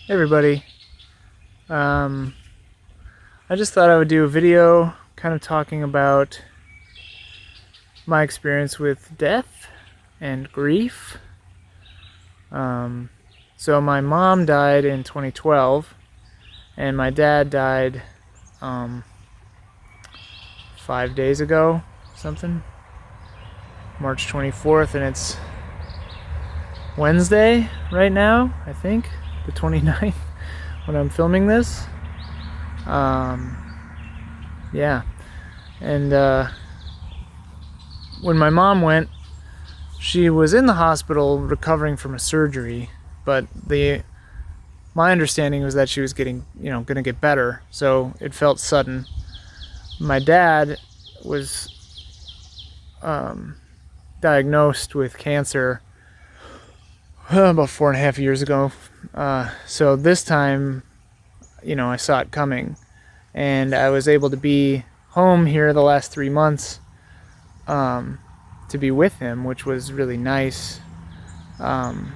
Hey everybody. I just thought I would do a video kind of talking about my experience with death and grief. So my mom died in 2012 and my dad died 5 days ago, something, March 24th, and it's Wednesday right now, I think, the 29th when I'm filming this. Yeah, and when my mom went, she was in the hospital recovering from a surgery, but my understanding was that she was getting, gonna get better, so it felt sudden. My dad was diagnosed with cancer about 4.5 years ago. So this time, I saw it coming, and I was able to be home here the last 3 months to be with him, which was really nice. And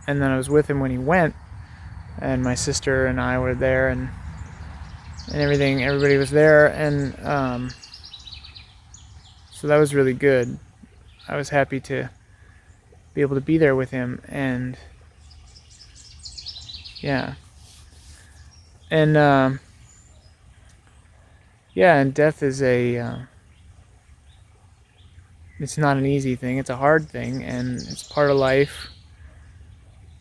then I was with him when he went, and my sister and I were there, and everybody was there, and so that was really good. I was happy to be able to be there with him, and yeah. And and death is it's not an easy thing. It's a hard thing, and it's part of life.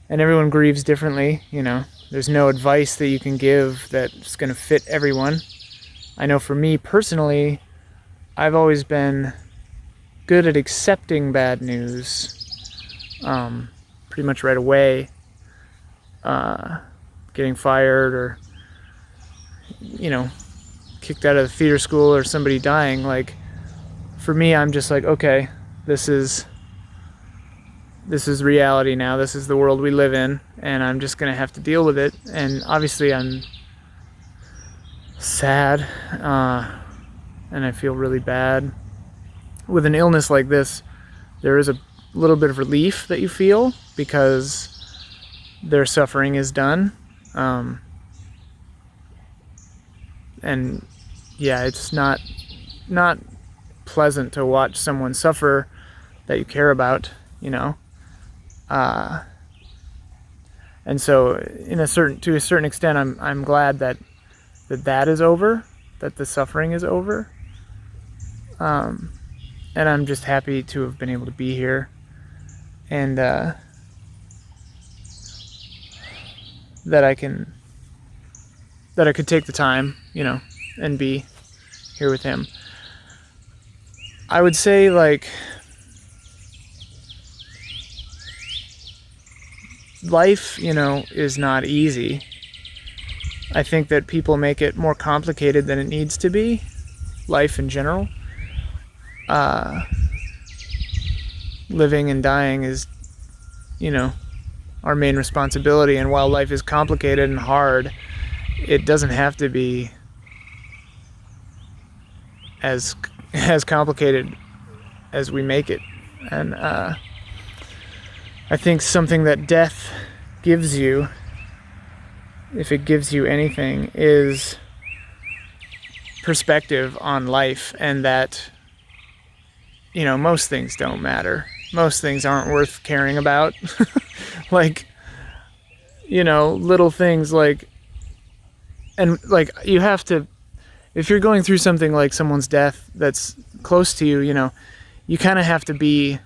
And everyone grieves differently, There's no advice that you can give that's going to fit everyone. I know for me personally, I've always been good at accepting bad news pretty much right away. Getting fired or, kicked out of the theater school or somebody dying. Like, for me, I'm just like, okay, this is reality now. This is the world we live in, and I'm just gonna have to deal with it. And obviously I'm sad, and I feel really bad. With an illness like this, there is a little bit of relief that you feel because their suffering is done. And yeah, it's not pleasant to watch someone suffer that you care about, and so to a certain extent, I'm glad that is over, that the suffering is over. And I'm just happy to have been able to be here, and that I could take the time, and be here with him. I would say, like, life, is not easy. I think that people make it more complicated than it needs to be. Life in general. Living and dying is, our main responsibility. And while life is complicated and hard, it doesn't have to be as complicated as we make it. And I think something that death gives you, if it gives you anything, is perspective on life, and that, most things don't matter. Most things aren't worth caring about. Like, little things like, and like, you have to, if you're going through something like someone's death that's close to you, you kind of have to be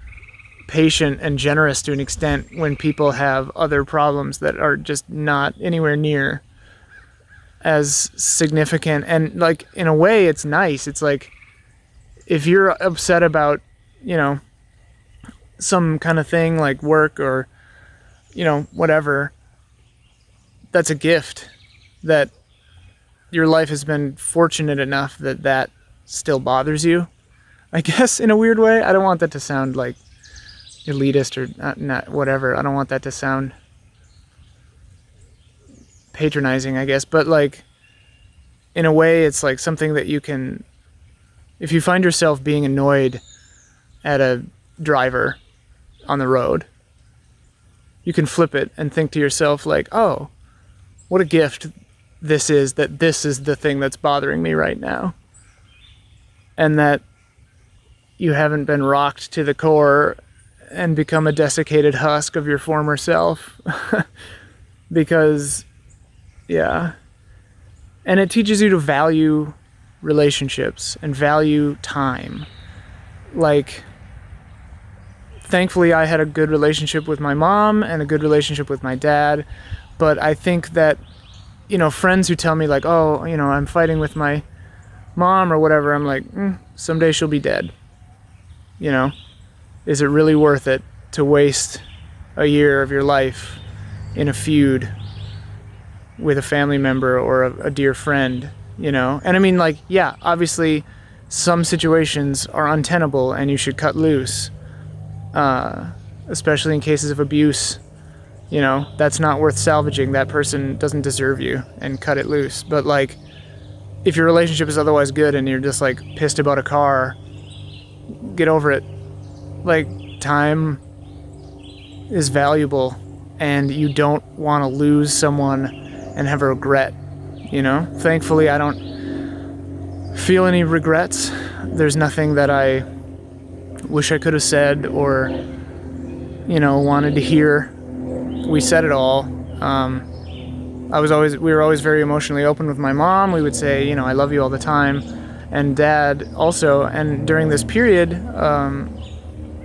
patient and generous to an extent when people have other problems that are just not anywhere near as significant. And like, in a way, it's nice. It's like, if you're upset about, some kind of thing like work or, whatever, that's a gift that your life has been fortunate enough that still bothers you, I guess, in a weird way. I don't want that to sound like elitist or not whatever. I don't want that to sound patronizing, I guess. But like, in a way, it's like something that you can, if you find yourself being annoyed at a driver on the road, you can flip it and think to yourself like, oh, what a gift this is, that this is the thing that's bothering me right now. And that you haven't been rocked to the core and become a desiccated husk of your former self. Because, yeah. And it teaches you to value relationships and value time. Like, thankfully I had a good relationship with my mom and a good relationship with my dad. But I think that, friends who tell me like, oh, I'm fighting with my mom or whatever, I'm like, someday she'll be dead. Is it really worth it to waste a year of your life in a feud with a family member or a dear friend, And I mean, like, yeah, obviously some situations are untenable and you should cut loose, especially in cases of abuse. That's not worth salvaging. That person doesn't deserve you, and cut it loose. But like, if your relationship is otherwise good and you're just like pissed about a car, get over it. Like, time is valuable and you don't want to lose someone and have a regret, Thankfully, I don't feel any regrets. There's nothing that I wish I could have said or, wanted to hear. We said it all. We were always very emotionally open with my mom. We would say, I love you all the time. And Dad also. And during this period,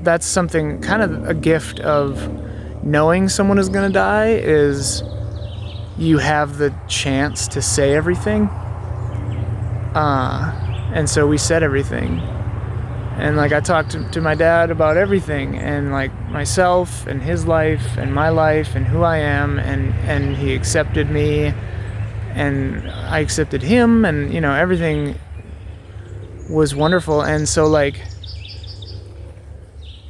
that's something, kind of a gift of knowing someone is going to die, is you have the chance to say everything. And so we said everything. And like, I talked to my dad about everything, and like myself and his life and my life and who I am, and he accepted me and I accepted him, and everything was wonderful. And so like,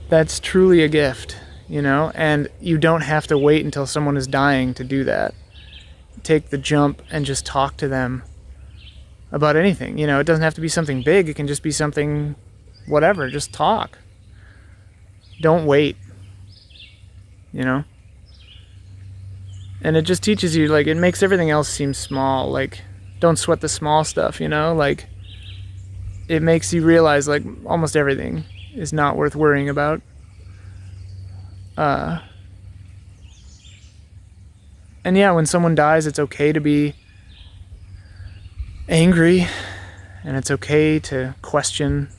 that's truly a gift, and you don't have to wait until someone is dying to do that. Take the jump and just talk to them about anything. It doesn't have to be something big. It can just be something, whatever, just talk. Don't wait, And it just teaches you, like, it makes everything else seem small. Like, don't sweat the small stuff, Like, it makes you realize, like, almost everything is not worth worrying about. And yeah, when someone dies, it's okay to be angry, and it's okay to question,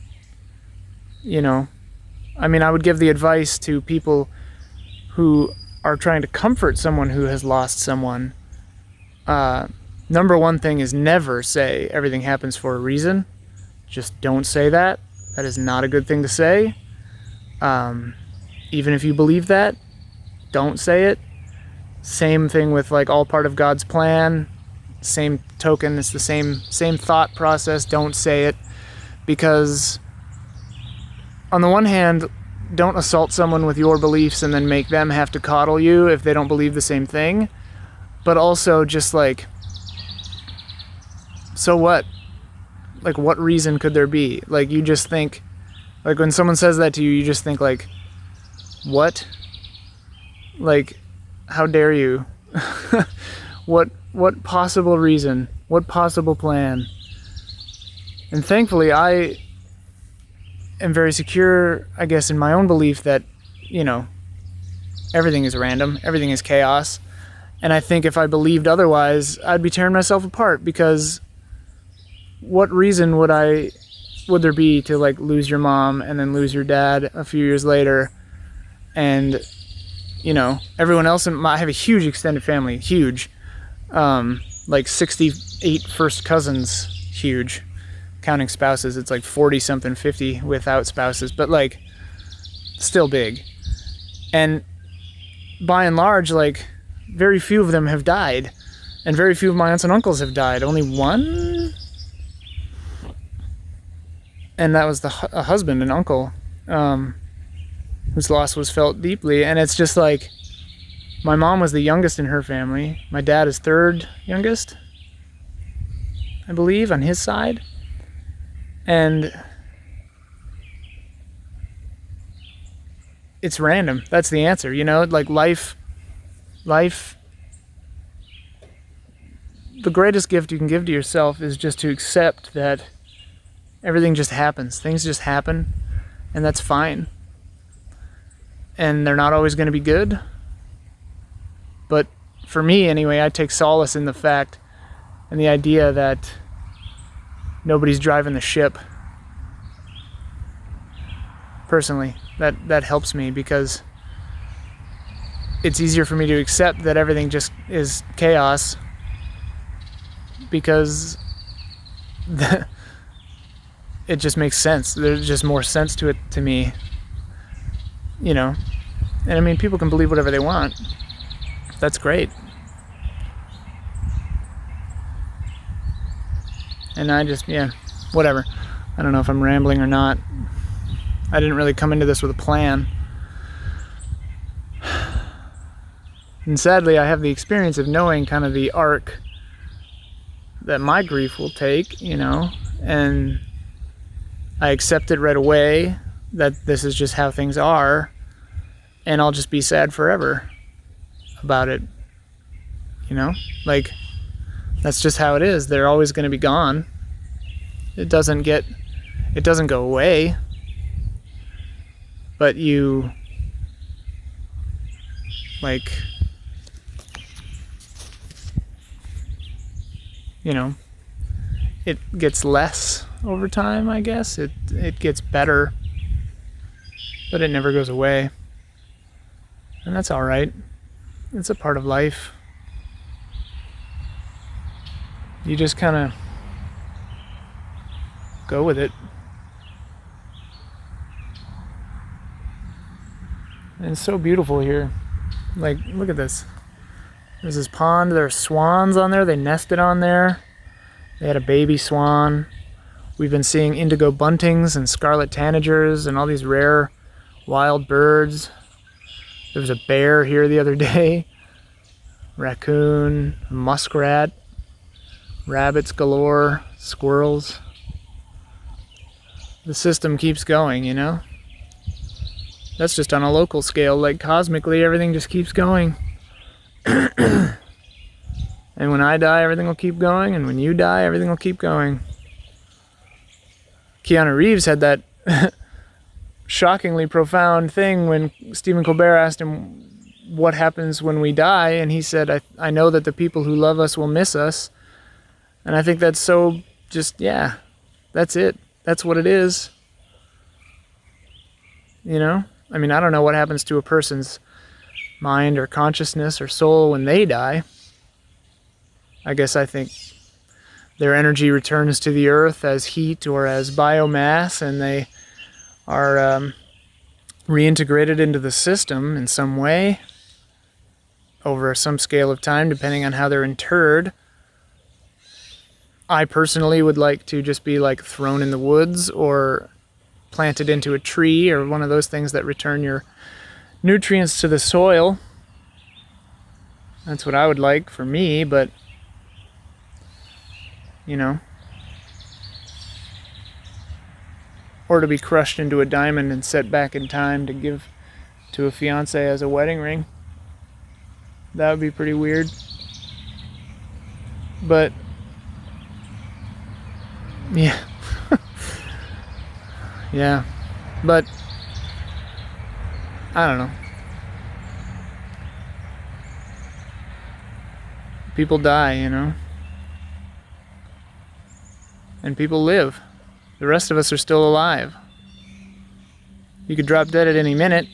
I mean, I would give the advice to people who are trying to comfort someone who has lost someone. Number one thing is never say everything happens for a reason. Just don't say that. That is not a good thing to say. Even if you believe that, don't say it. Same thing with like all part of God's plan. Same token, it's the same thought process. Don't say it, because on the one hand, don't assault someone with your beliefs and then make them have to coddle you if they don't believe the same thing. But also just like, so what? Like, what reason could there be? Like, you just think, like, when someone says that to you, you just think like, what? Like, how dare you? What possible reason? What possible plan? And thankfully, I am very secure, I guess, in my own belief that, everything is random, everything is chaos. And I think if I believed otherwise, I'd be tearing myself apart, because what reason would there be to like lose your mom and then lose your dad a few years later? And, everyone else I have a huge extended family, huge. Like 68 first cousins, huge. Counting spouses, it's like 40 something, 50 without spouses, but like still big. And by and large, like, very few of them have died, and very few of my aunts and uncles have died. Only one, and that was a husband and uncle, whose loss was felt deeply. And it's just like, my mom was the youngest in her family. My dad is third youngest, I believe, on his side. And it's random. That's the answer, like life the greatest gift you can give to yourself is just to accept that everything just happens. Things just happen, and that's fine. And they're not always going to be good. But for me, anyway, I take solace in the fact and the idea that nobody's driving the ship. Personally, that helps me, because it's easier for me to accept that everything just is chaos, because it just makes sense. There's just more sense to it to me, you know. And I mean, people can believe whatever they want. That's great. And I just, whatever. I don't know if I'm rambling or not. I didn't really come into this with a plan. And sadly, I have the experience of knowing kind of the arc that my grief will take, and I accept it right away that this is just how things are, and I'll just be sad forever about it, like that's just how it is. They're always going to be gone. It doesn't go away, but you it gets less over time, I guess. It gets better, but it never goes away. And that's all right. It's a part of life. You just kind of go with it. And it's so beautiful here. Like, look at this. There's this pond. There are swans on there. They nested on there. They had a baby swan. We've been seeing indigo buntings and scarlet tanagers and all these rare wild birds. There was a bear here the other day. Raccoon, a muskrat, rabbits galore, squirrels. The system keeps going, That's just on a local scale. Like, cosmically, everything just keeps going. And when I die, everything will keep going. And when you die, everything will keep going. Keanu Reeves had that shockingly profound thing when Stephen Colbert asked him what happens when we die. And he said, I know that the people who love us will miss us. And I think that's so just, that's it. That's what it is. I mean, I don't know what happens to a person's mind or consciousness or soul when they die. I guess I think their energy returns to the earth as heat or as biomass, and they are reintegrated into the system in some way over some scale of time, depending on how they're interred. I personally would like to just be like thrown in the woods or planted into a tree, or one of those things that return your nutrients to the soil. That's what I would like for me, but or to be crushed into a diamond and set back in time to give to a fiance as a wedding ring. That would be pretty weird. But yeah. Yeah, but I don't know. People die, and people live. The rest of us are still alive. You could drop dead at any minute,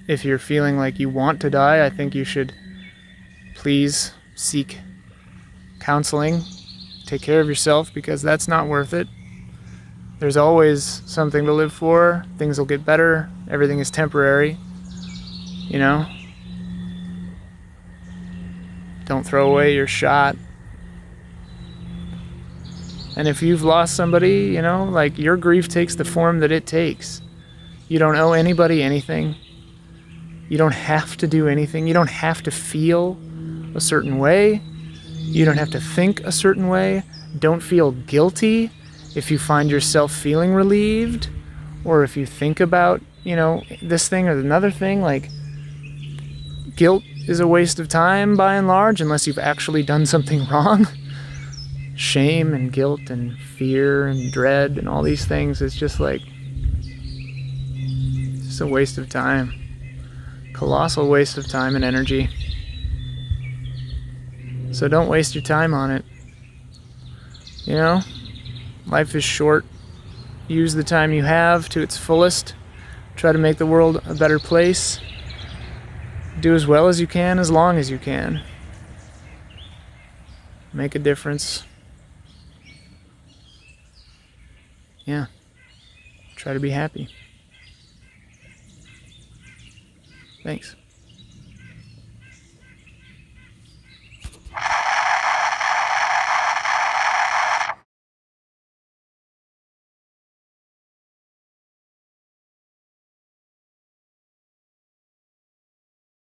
If you're feeling like you want to die, I think you should please seek counseling. Take care of yourself, because that's not worth it. There's always something to live for. Things will get better. Everything is temporary. Don't throw away your shot. And if you've lost somebody, your grief takes the form that it takes. You don't owe anybody anything. You don't have to do anything. You don't have to feel a certain way. You don't have to think a certain way. Don't feel guilty if you find yourself feeling relieved, or if you think about, this thing or another thing. Like, Guilt is a waste of time by and large, unless you've actually done something wrong. Shame and guilt and fear and dread and all these things is just like, just a waste of time. Colossal waste of time and energy. So don't waste your time on it. You know, life is short. Use the time you have to its fullest. Try to make the world a better place. Do as well as you can, as long as you can. Make a difference. Yeah. Try to be happy. Thanks.